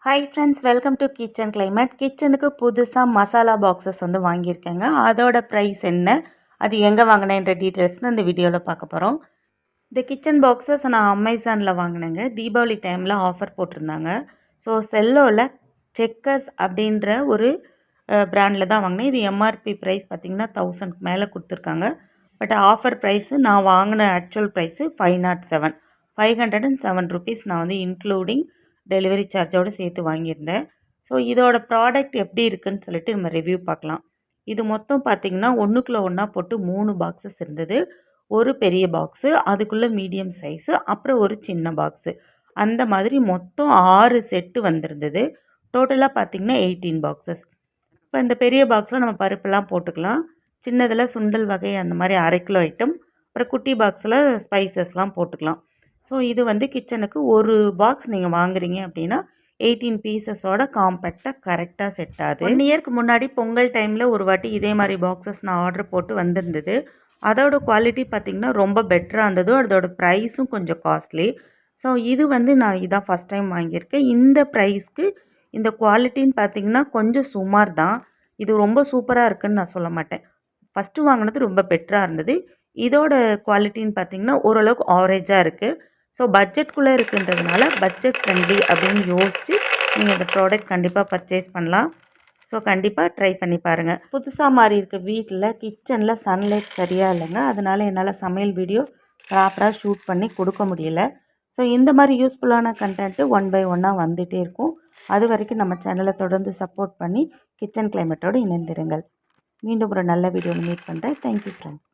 Hi friends, welcome to kitchen climate. கிச்சனுக்கு புதுசாக masala boxes வந்து வாங்கியிருக்கேங்க. அதோட ப்ரைஸ் என்ன, அது எங்கே வாங்கினேன்ற டீட்டெயில்ஸ் தான் இந்த வீடியோவில் பார்க்க போகிறோம். இந்த கிச்சன் பாக்ஸஸ் நான் அமேசானில் வாங்கினேங்க. தீபாவளி டைமில் ஆஃபர் போட்டிருந்தாங்க. ஸோ செல்லோவில் செக்கர்ஸ் அப்படின்ற ஒரு பிராண்டில் தான் வாங்கினேன். இது எம்ஆர்பி ப்ரைஸ் பார்த்திங்கன்னா 1000க்கு மேலே கொடுத்துருக்காங்க. பட் ஆஃபர் ப்ரைஸு நான் வாங்கின ஆக்சுவல் ப்ரைஸு 507 507 ருபீஸ். நான் வந்து இன்க்ளூடிங் டெலிவரி சார்ஜோடு சேர்த்து வாங்கியிருந்தேன். ஸோ இதோட ப்ராடக்ட் எப்படி இருக்குதுன்னு சொல்லிட்டு நம்ம ரிவ்யூ பார்க்கலாம். இது மொத்தம் பார்த்திங்கன்னா ஒன்றுக்குள்ளே ஒன்றா போட்டு 3 பாக்ஸஸ் இருந்தது. ஒரு பெரிய பாக்ஸு, அதுக்குள்ளே மீடியம் சைஸு, அப்புறம் ஒரு சின்ன பாக்ஸு, அந்த மாதிரி மொத்தம் 6 செட்டு வந்திருந்தது. டோட்டலாக பார்த்திங்கன்னா 18 பாக்ஸஸ். இப்போ இந்த பெரிய பாக்ஸில் நம்ம பருப்பெல்லாம் போட்டுக்கலாம். சின்னதில் சுண்டல் வகை அந்த மாதிரி 1/2 கிலோ ஐட்டம், அப்புறம் குட்டி பாக்ஸில் ஸ்பைசஸ்லாம் போட்டுக்கலாம். ஸோ இது வந்து கிச்சனுக்கு ஒரு பாக்ஸ் நீங்கள் வாங்குறீங்க அப்படின்னா 18 பீசஸோட காம்பேக்டாக கரெக்டாக செட் ஆகுது. 1 இயர்க்கு முன்னாடி பொங்கல் டைமில் ஒரு வாட்டி இதே மாதிரி பாக்ஸஸ் நான் ஆர்டர் போட்டு வந்திருந்தது. அதோட குவாலிட்டி பார்த்திங்கன்னா ரொம்ப பெட்டராக இருந்தது. அதோட ப்ரைஸும் கொஞ்சம் காஸ்ட்லி. ஸோ இது வந்து நான் இதான் ஃபஸ்ட் டைம் வாங்கியிருக்கேன். இந்த ப்ரைஸ்க்கு இந்த குவாலிட்டின்னு பார்த்திங்கன்னா கொஞ்சம் சுமார் தான். இது ரொம்ப சூப்பராக இருக்குதுன்னு நான் சொல்ல மாட்டேன். ஃபஸ்ட்டு வாங்கினது ரொம்ப பெட்டராக இருந்தது. இதோட குவாலிட்டின்னு பார்த்திங்கன்னா ஓரளவுக்கு ஆவரேஜாக இருக்குது. ஸோ பட்ஜெட்குள்ளே இருக்குன்றதுனால பட்ஜெட் ஃப்ரெண்ட்லி அப்படின்னு யோசித்து நீங்கள் இந்த ப்ராடக்ட் கண்டிப்பாக பர்ச்சேஸ் பண்ணலாம். ஸோ கண்டிப்பாக ட்ரை பண்ணி பாருங்கள். புதுசாக மாறி இருக்க வீட்டில் கிச்சனில் சன்லைட் சரியாக இல்லைங்க. அதனால் என்னால் சமையல் வீடியோ ப்ராப்பராக ஷூட் பண்ணி கொடுக்க முடியல. ஸோ இந்த மாதிரி யூஸ்ஃபுல்லான கண்டென்ட்டு 1 பை 1 வந்துகிட்டே இருக்கும். அது வரைக்கும் நம்ம சேனலை தொடர்ந்து சப்போர்ட் பண்ணி கிச்சன் கிளைமேட்டோடு இணைந்திருங்கள். மீண்டும் ஒரு நல்ல வீடியோவில் மீட் பண்ணுறேன். Thank you friends.